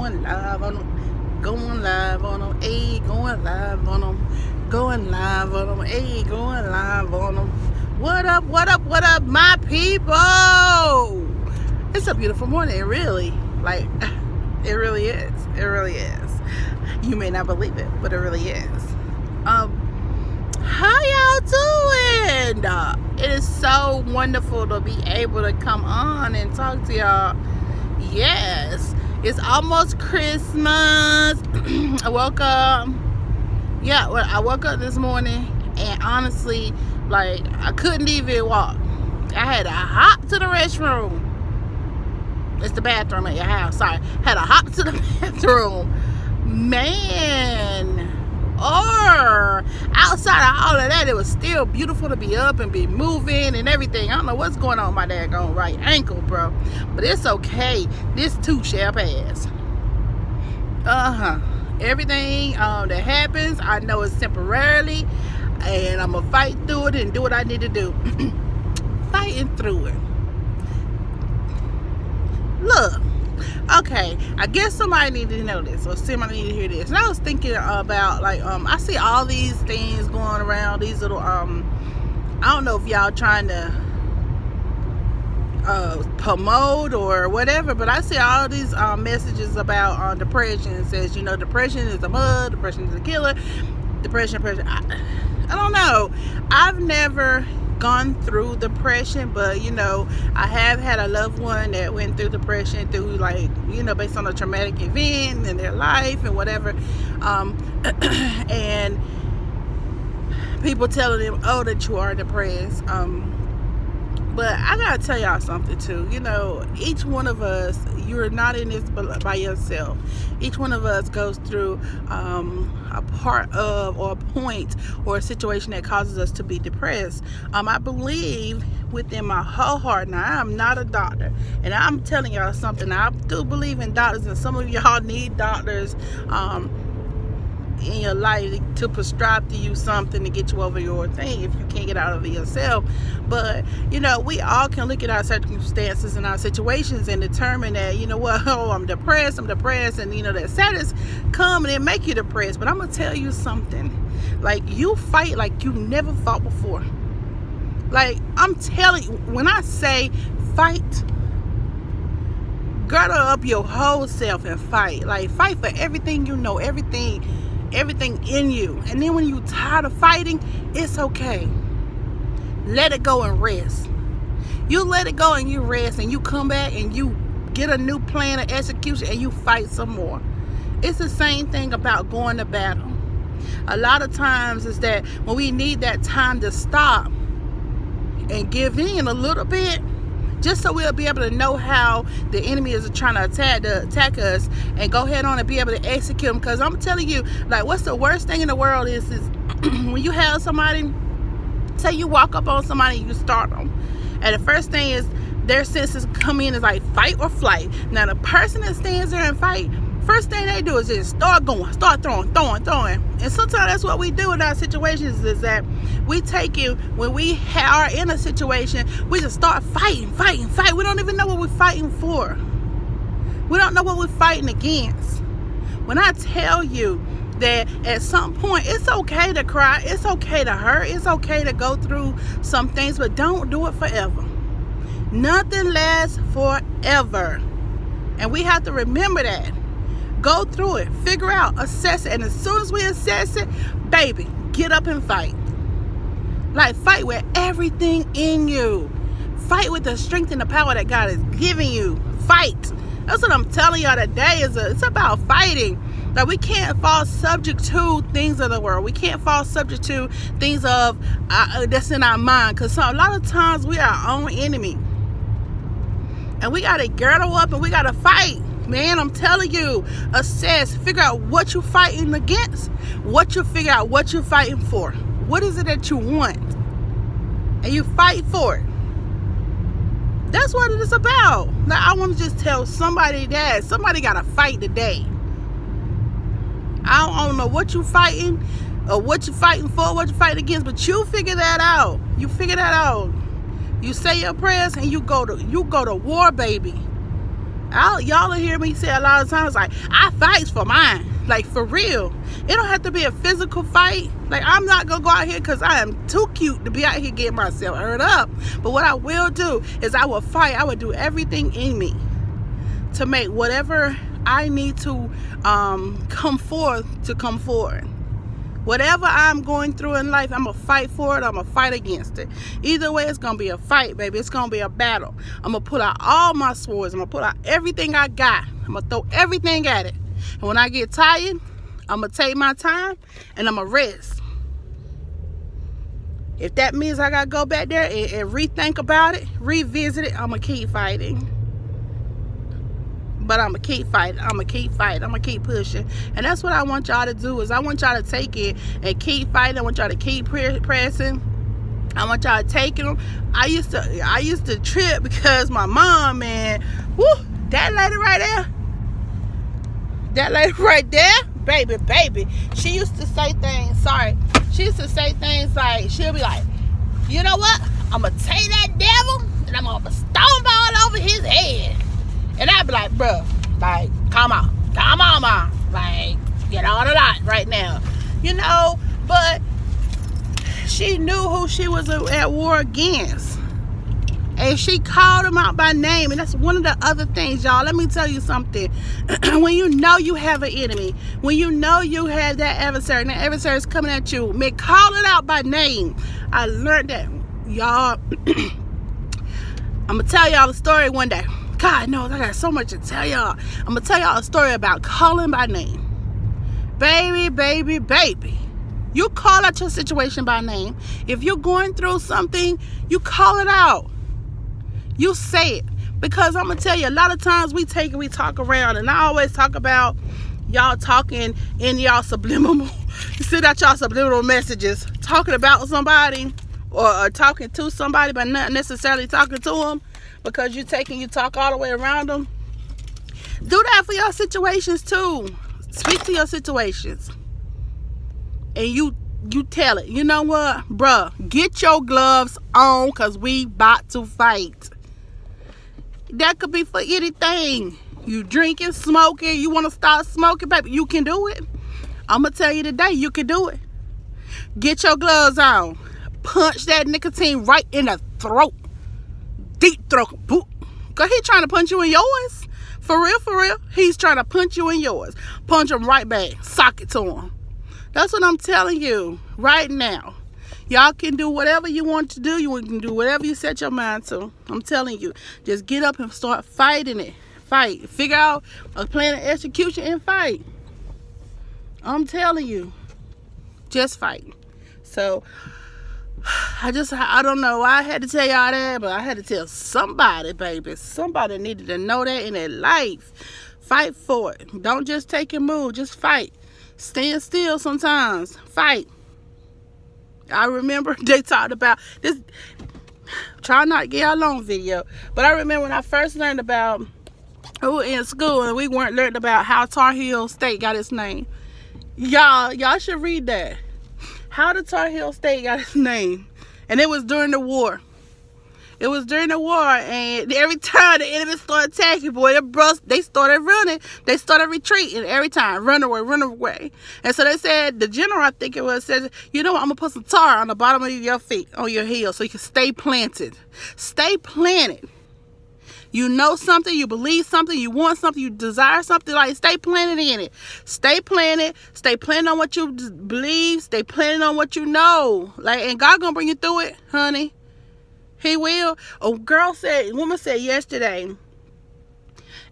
going live on them, going live on them, ayy, going live on them, going live on them, ayy, going live on them. What up, what up, what up, my people? It's a beautiful morning, really. Like, it really is. It really is. You may not believe it, but it really is. How y'all doing? It is so wonderful to be able to come on and talk to y'all. Yes, it's almost Christmas. I woke up. Yeah, well, I woke up this morning and honestly, like, I couldn't even walk. I had to hop to the restroom. It's the bathroom at your house. Sorry, had to hop to the bathroom. Man. Or outside of all of that, it was still beautiful to be up and be moving and everything. I don't know what's going on with my daggone right ankle, bro. But it's okay. This too shall pass. Everything that happens, I know it's temporarily. And I'm going to fight through it and do what I need to do. Fighting through it. Look. Okay, I guess somebody needed to know this, or somebody needed to hear this. And I was thinking about, like, I see all these things going around, these little, I don't know if y'all trying to promote or whatever, but I see all these messages about depression. It says, you know, depression is a mud, depression is a killer, depression. I don't know. I've never gone through depression, but you know, I have had a loved one that went through depression through, like, you know, based on a traumatic event in their life and whatever, and people telling them, oh, that you are depressed. But I gotta tell y'all something too. You know, each one of us, you're not in this by yourself. Each one of us goes through a part of, or a point, or a situation that causes us to be depressed. I believe within my whole heart, now I am not a doctor, and I'm telling y'all something, I do believe in doctors, and some of y'all need doctors in your life to prescribe to you something to get you over your thing if you can't get out of it yourself. But you know, we all can look at our circumstances and our situations and determine that, you know what, oh, I'm depressed, and you know, that sadness come and it make you depressed. But I'm gonna tell you something, like, you fight like you never fought before. Like, I'm telling you, when I say fight, girdle up your whole self and fight. Like, fight for everything you know, everything in you. And then when you tired of fighting, it's okay. Let it go and rest. You let it go and you rest, and you come back and you get a new plan of execution and you fight some more. It's the same thing about going to battle. A lot of times is that when we need that time to stop and give in a little bit, just so we'll be able to know how the enemy is trying to attack us, and go ahead on and be able to execute them. Because I'm telling you, like, what's the worst thing in the world is when you have somebody, say you walk up on somebody and you start them, and the first thing is their senses come in is like fight or flight. Now the person that stands there and fight, first thing they do is just start going, start throwing. And sometimes that's what we do in our situations, is that we take it, when we are in a situation, we just start fighting. We don't even know what we're fighting for. We don't know what we're fighting against. When I tell you that at some point, it's okay to cry, it's okay to hurt, it's okay to go through some things, but don't do it forever. Nothing lasts forever. And we have to remember that. Go through it, figure out, assess it, and as soon as we assess it, baby, get up and fight. Like, fight with everything in you. Fight with the strength and the power that God is giving you. Fight. That's what I'm telling y'all today. It's about fighting. Like, we can't fall subject to things of the world. We can't fall subject to things of that's in our mind, because a lot of times we are our own enemy, and we got to girdle up and we got to fight. Man, I'm telling you, assess, figure out what you're fighting against, figure out what you're fighting for. What is it that you want? And you fight for it. That's what it is about. Now, I want to just tell somebody that somebody got to fight today. I don't know what you're fighting, or what you're fighting for, what you're fighting against, but you figure that out. You figure that out. You say your prayers and you go to war, baby. Y'all will hear me say a lot of times, like, I fight for mine. Like, for real. It don't have to be a physical fight. Like, I'm not going to go out here because I am too cute to be out here getting myself hurt up. But what I will do is I will fight. I will do everything in me to make whatever I need to come forth. Whatever I'm going through in life, I'm going to fight for it. I'm going to fight against it. Either way, it's going to be a fight, baby. It's going to be a battle. I'm going to put out all my swords. I'm going to put out everything I got. I'm going to throw everything at it. And when I get tired, I'm going to take my time and I'm going to rest. If that means I got to go back there and rethink about it, revisit it, I'm going to keep fighting. But I'm going to keep fighting. I'm going to keep fighting. I'm going to keep pushing. And that's what I want y'all to do, is I want y'all to take it and keep fighting. I want y'all to keep pressing. I want y'all to take them. I used to trip because my mom, man, whoo, that lady right there, baby, she used to say things, like, she'll be like, you know what? I'm going to take that devil and I'm going to stoneball over his head. And I'd be like, bruh, like, come on, mom. Like, get on the lot right now. You know, but she knew who she was at war against. And she called him out by name. And that's one of the other things, y'all. Let me tell you something. When you know you have an enemy, when you know you have that adversary, and that adversary is coming at you, man, call it out by name. I learned that, y'all. I'm going to tell y'all a story one day. God knows I got so much to tell y'all. I'm going to tell y'all a story about calling by name. Baby. You call out your situation by name. If you're going through something, you call it out. You say it. Because I'm going to tell you, a lot of times we talk around. And I always talk about y'all talking in y'all subliminal. You send out y'all subliminal messages. Talking about somebody or talking to somebody, but not necessarily talking to them. Because you talk all the way around them. Do that for your situations too. Speak to your situations. And you tell it. You know what? Bruh, get your gloves on because we about to fight. That could be for anything. You drinking, smoking, you want to start smoking, baby, you can do it. I'm going to tell you today, you can do it. Get your gloves on. Punch that nicotine right in the throat. Deep throat. Because he's trying to punch you in yours. For real. He's trying to punch you in yours. Punch him right back. Sock it to him. That's what I'm telling you right now. Y'all can do whatever you want to do. You can do whatever you set your mind to. I'm telling you. Just get up and start fighting it. Fight. Figure out a plan of execution and fight. I'm telling you. Just fight. So, I don't know why I had to tell y'all that, but I had to tell somebody, baby. Somebody needed to know that in their life. Fight for it. Don't just take and move. Just fight. Stand still sometimes. Fight. I remember they talked about this. Try not to get y'all long video. But I remember when I first learned about, we were in school and we weren't learning about how Tar Heel State got its name. Y'all should read that. How the Tar Heel State got its name. And it was during the war. And every time the enemy started attacking, boy, they started running. They started retreating every time. Run away. And so they said, the general, I think it was, said, you know what, I'm going to put some tar on the bottom of your feet, on your heels, so you can stay planted. Stay planted. You know something, you believe something, you want something, you desire something, like stay planted in it. Stay planted on what you believe, stay planted on what you know. Like, and God gonna bring you through it, honey. He will. A woman said yesterday,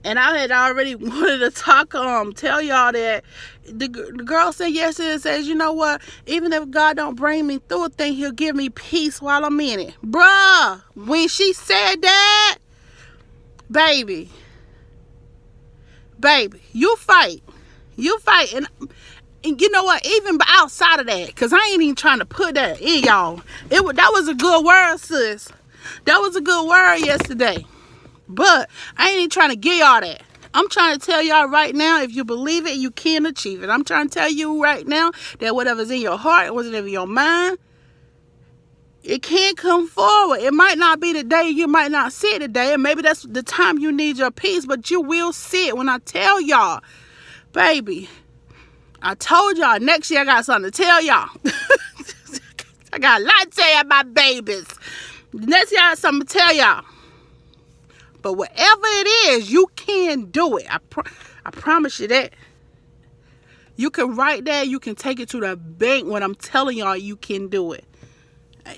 and I had already wanted to tell y'all that the girl said yesterday, says, you know what, even if God don't bring me through a thing, he'll give me peace while I'm in it. Bruh, when she said that, baby, you fight. And you know what, even outside of that, because I ain't even trying to put that in y'all. That was a good word, sis. That was a good word yesterday. But I ain't even trying to give y'all that. I'm trying to tell y'all right now, if you believe it, you can achieve it. I'm trying to tell you right now that whatever's in your heart, whatever's in your mind, It can't come forward. It might not be the day, you might not see it today, and maybe that's the time you need your peace, but you will see it when I tell y'all. Baby, I told y'all next year I got something to tell y'all. I got a lot to tell y'all about babies. Next year I got something to tell y'all. But whatever it is, you can do it. I promise you that. You can write that. You can take it to the bank when I'm telling y'all you can do it.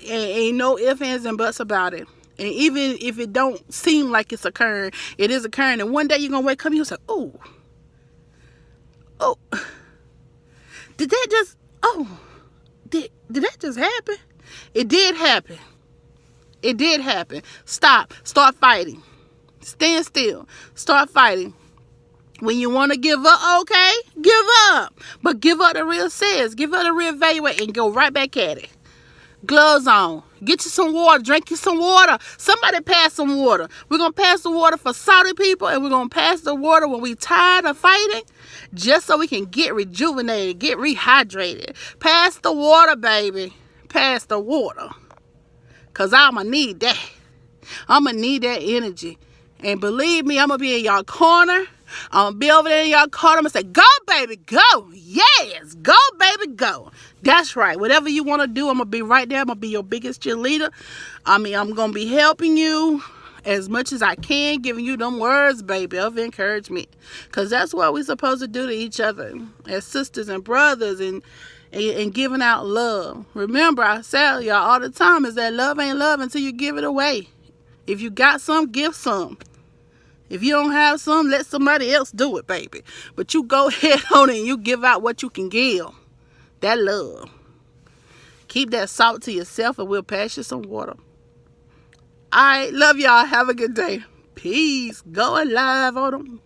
Ain't no ifs, ands, and buts about it. And even if it don't seem like it's occurring, it is occurring. And one day you're going to wake up and you'll say, oh, did that just, did that just happen? It did happen. It did happen. Stop. Start fighting. Stand still. Start fighting. When you want to give up, okay, give up. But give up the real sense. Give up the real evaluate and go right back at it. Gloves on. Get you some water. Drink you some water. Somebody pass some water. We're going to pass the water for Saudi people, and we're going to pass the water when we tired of fighting, just so we can get rejuvenated, get rehydrated. Pass the water, baby. Pass the water. Because I'm going to need that. I'm going to need that energy. And believe me, I'm going to be in y'all corner. I'm going to be over there in y'all corner. I'm going to say, go, baby, go. Yes, go, baby, go. That's right. Whatever you want to do, I'm going to be right there. I'm going to be your biggest cheerleader. I'm going to be helping you as much as I can, giving you them words, baby, of encouragement. Because that's what we're supposed to do to each other as sisters and brothers, and giving out love. Remember, I tell y'all all the time is that love ain't love until you give it away. If you got some, give some. If you don't have some, let somebody else do it, baby. But you go ahead on it and you give out what you can give. That love. Keep that salt to yourself, and we'll pass you some water. All right, love y'all. Have a good day. Peace. Going live on them.